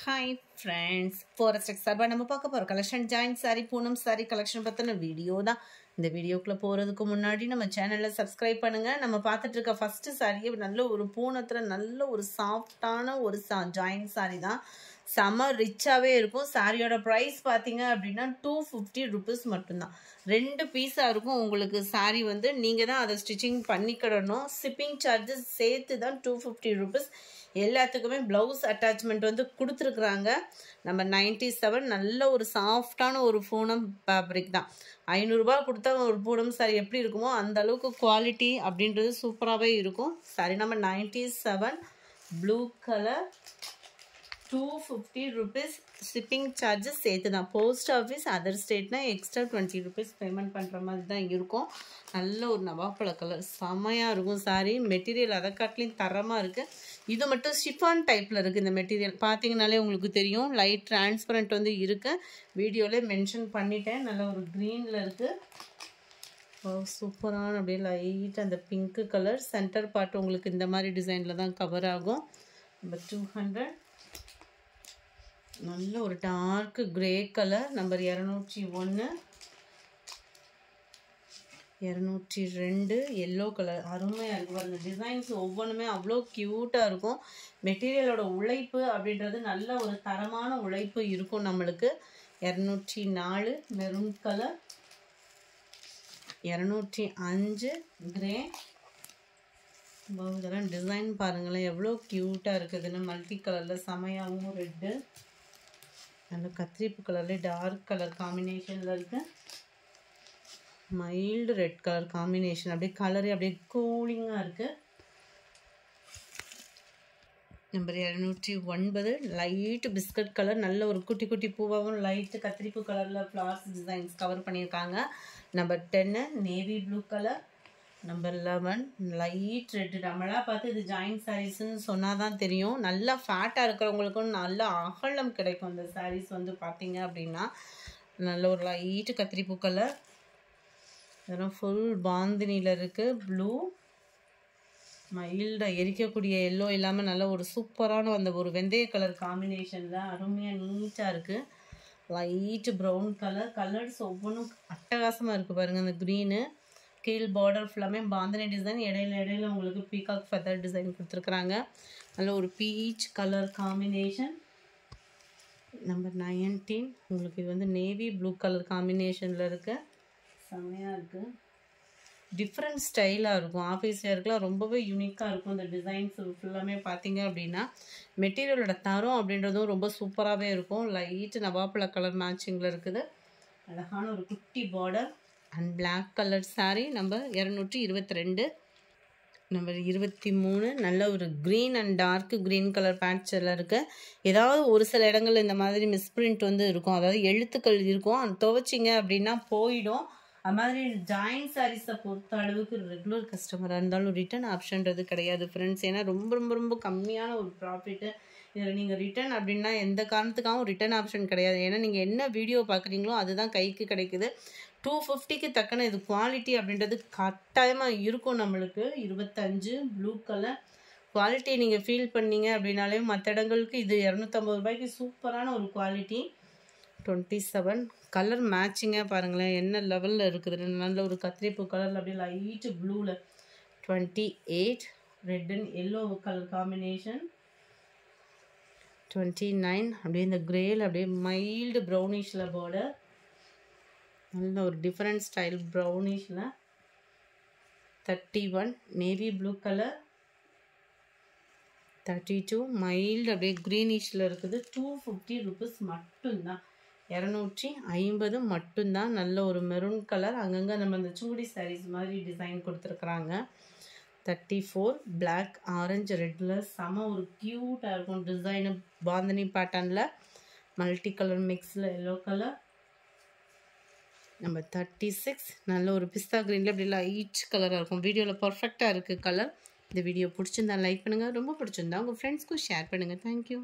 Hi friends, Forest Exarba நம்ம பார்க்க போற collection giant saree Poonam saree collection பத்தின வீடியோ தான். இந்த வீடியோக்குள்ள போறதுக்கு முன்னாடி நம்ம சேனலை சப்ஸ்கிரைப் பண்ணுங்க. நம்ம பார்த்துட்டு இருக்க ஃபர்ஸ்ட் saree நல்ல ஒரு பூனத்துல நல்ல ஒரு சாஃப்ட்டான ஒரு giant saree தான். செம ரிச்சாவே இருக்கும். சாரியோட பிரைஸ் பாத்தீங்க அப்படின்னா 250 rupees மட்டும்தான். 2 பீஸா இருக்கும். உங்களுக்கு சாரி வந்து நீங்க தான் அதை ஸ்டிச்சிங் பண்ணிக்கிடணும். ஷிப்பிங் சார்ஜஸ் சேர்த்து தான் 250 rupees. எல்லாத்துக்குமே பிளவுஸ் அட்டாச்மெண்ட் வந்து கொடுத்துருக்குறாங்க. நம்ம 97 நல்ல ஒரு சாஃப்டான ஒரு பூனம் ஃபேப்ரிக் தான். 500 ரூபாய் கொடுத்தா ஒரு பூனம் சாரி எப்படி இருக்குமோ அந்த அளவுக்கு குவாலிட்டி அப்படின்றது சூப்பராகவே இருக்கும். சாரி நம்ம 97 blue colour 250 rupees shipping charges சேர்த்து தான். போஸ்ட் ஆஃபீஸ் அதர் ஸ்டேட்னா எக்ஸ்ட்ரா 20 rupees பேமெண்ட் பண்ணுற மாதிரி தான் இருக்கும். நல்ல ஒரு நவாப்பழ கலர் செம்மையாக இருக்கும் சாரி. மெட்டீரியல் அதை காட்டிலையும் தரமாக இருக்குது. இது மட்டும் ஷிஃபான் டைப்பில் இருக்குது. இந்த மெட்டீரியல் பார்த்தீங்கனாலே உங்களுக்கு தெரியும். லைட் டிரான்ஸ்பரண்ட் வந்து இருக்குது. வீடியோவிலே மென்ஷன் பண்ணிட்டேன். நல்ல ஒரு க்ரீனில் இருக்குது. சூப்பரான அப்படியே லைட் அந்த பிங்க்கு கலர். சென்டர் பார்ட் உங்களுக்கு இந்த மாதிரி டிசைனில் தான் கவர் ஆகும். நம்பர் 200 நல்ல ஒரு dark grey colour. Number 201 202 yellow colour. அருமையாக இருக்கும் பாருங்க. டிசைன்ஸ் ஒவ்வொன்றுமே அவ்வளோ க்யூட்டாக இருக்கும். மெட்டீரியலோட உழைப்பு அப்படின்றது நல்ல ஒரு தரமான உழைப்பு இருக்கும் நம்மளுக்கு. 204 மெரூன் கலர் 205 கிரே. இதெல்லாம் டிசைன் பாருங்களேன் எவ்வளோ க்யூட்டாக இருக்குதுன்னு. மல்டி கலரில் செமையாகவும் ரெட்டு நல்ல கத்திரிப்பு கலரில் டார்க் கலர் காம்பினேஷனில் இருக்குது. Mild red colour combination. அப்படியே கலரே அப்படியே கூலிங்காக இருக்குது. Number 209 light biscuit colour. நல்ல ஒரு குட்டி குட்டி பூவாகவும் லைட்டு கத்திரிப்பு கலரில் ஃப்ளார்ஸ் டிசைன்ஸ் கவர் பண்ணியிருக்காங்க. Number 10 navy blue colour. Number 11 light red. நம்மளா பார்த்து இது ஜாயிண்ட் சாரீஸ்ன்னு சொன்னால் தான் தெரியும். நல்லா ஃபேட்டாக இருக்கிறவங்களுக்கும் நல்ல அகலம் கிடைக்கும். இந்த சாரீஸ் வந்து பார்த்தீங்க அப்படின்னா நல்ல ஒரு லைட்டு கத்திரிப்பூ கலர். இதெல்லாம் ஃபுல் பாந்தினியில் இருக்குது. ப்ளூ மைல்டாக எரிக்கக்கூடிய எல்லோ இல்லாமல் நல்ல ஒரு சூப்பரான அந்த ஒரு வெந்தய கலர் காம்பினேஷனில் அருமையாக நீட்டாக இருக்குது. Light brown colour. கலர்ஸ் ஒவ்வொன்றும் அட்டகாசமாக இருக்குது பாருங்கள். அந்த க்ரீனு கீழ் பார்டர் ஃபுல்லாமே பாந்தினி டிசைன். இடையில உங்களுக்கு பீகாக் ஃபெதர் டிசைன் கொடுத்துருக்குறாங்க. நல்ல ஒரு பீச் கலர் காம்பினேஷன். நம்பர் 19 உங்களுக்கு இது வந்து நேவி ப்ளூ கலர் காம்பினேஷனில் இருக்குது. செம்மையாக இருக்குது. டிஃப்ரெண்ட் ஸ்டைலாக இருக்கும். ஆஃபீஸ் வேர்க்கெலாம் ரொம்பவே யூனிக்காக இருக்கும். இந்த டிசைன்ஸ் ஃபுல்லாமே பார்த்தீங்க அப்படின்னா மெட்டீரியலோட தரம் அப்படின்றதும் ரொம்ப சூப்பராகவே இருக்கும். லைட்டு நவாப்பழ கலர் மேட்சிங்கில் இருக்குது. அழகான ஒரு குட்டி border and black colour sari. Number 222 number 23 நல்ல ஒரு green and dark green colour பேட்சில் இருக்குது. ஏதாவது ஒரு சில இடங்கள் இந்த மாதிரி மிஸ்பிரிண்ட் வந்து இருக்கும். அதாவது எழுத்துக்கள் இருக்கும். அது துவைச்சிங்க அப்படின்னா போயிடும். அது மாதிரி ஜாயிண்ட் சாரீஸை பொறுத்த அளவுக்கு ரெகுலர் கஸ்டமராக இருந்தாலும் ரிட்டர்ன் ஆப்ஷன்றது கிடையாது ஃப்ரெண்ட்ஸ். ஏன்னா ரொம்ப ரொம்ப ரொம்ப கம்மியான ஒரு ப்ராஃபிட்டு. இதில் நீங்கள் ரிட்டர்ன் அப்படின்னா எந்த காரணத்துக்காகவும் ரிட்டர்ன் ஆப்ஷன் கிடையாது. ஏன்னா நீங்கள் என்ன வீடியோ பார்க்குறீங்களோ அதுதான் கைக்கு கிடைக்குது. 250க்கு தக்கன இது குவாலிட்டி அப்படின்றது கட்டாயமாக இருக்கும் நம்மளுக்கு. 25 ப்ளூ கலர் குவாலிட்டியை நீங்கள் ஃபீல் பண்ணீங்க அப்படின்னாலே மற்ற இடங்களுக்கு இது 250 ரூபாய்க்கு சூப்பரான ஒரு குவாலிட்டி. 27 கலர் மேட்சிங்காக பாருங்களேன் என்ன லெவலில் இருக்குது. நல்ல ஒரு கத்திரிப்பூ கலரில் அப்படியே லைட்டு ப்ளூவில். 28 red and yellow colour combination. 29 அப்படியே இந்த கிரேயில் அப்படியே மைல்டு ப்ரௌனிஷில் பார்டர். நல்ல ஒரு டிஃப்ரெண்ட் ஸ்டைல் ப்ரௌனிஷில். 31 நேவி ப்ளூ கலர். 32 மைல்டு அப்படியே க்ரீனிஷில் இருக்குது. 250 rupees மட்டும்தான். 250 மட்டும்தான். நல்ல ஒரு மெரூன் கலர். அங்கங்கே நம்ம அந்த சூடி சாரீஸ் மாதிரி டிசைன் கொடுத்துருக்குறாங்க. 34 பிளாக் ஆரஞ்சு ரெட்டில் செம ஒரு க்யூட்டாக இருக்கும் டிசைனு. பாந்தினி பேட்டர்னில் மல்டி கலர் மிக்ஸில் எல்லோ கலர். நம்பர் 36 நல்ல ஒரு பிஸ்தா க்ரீனில் இப்படி லைட் கலராக இருக்கும். வீடியோவில் பர்ஃபெக்டாக இருக்குது கலர். இந்த வீடியோ பிடிச்சிருந்தா லைக் பண்ணுங்கள். ரொம்ப பிடிச்சிருந்தா உங்கள் ஃப்ரெண்ட்ஸ்க்கும் ஷேர் பண்ணுங்கள். தேங்க்யூ.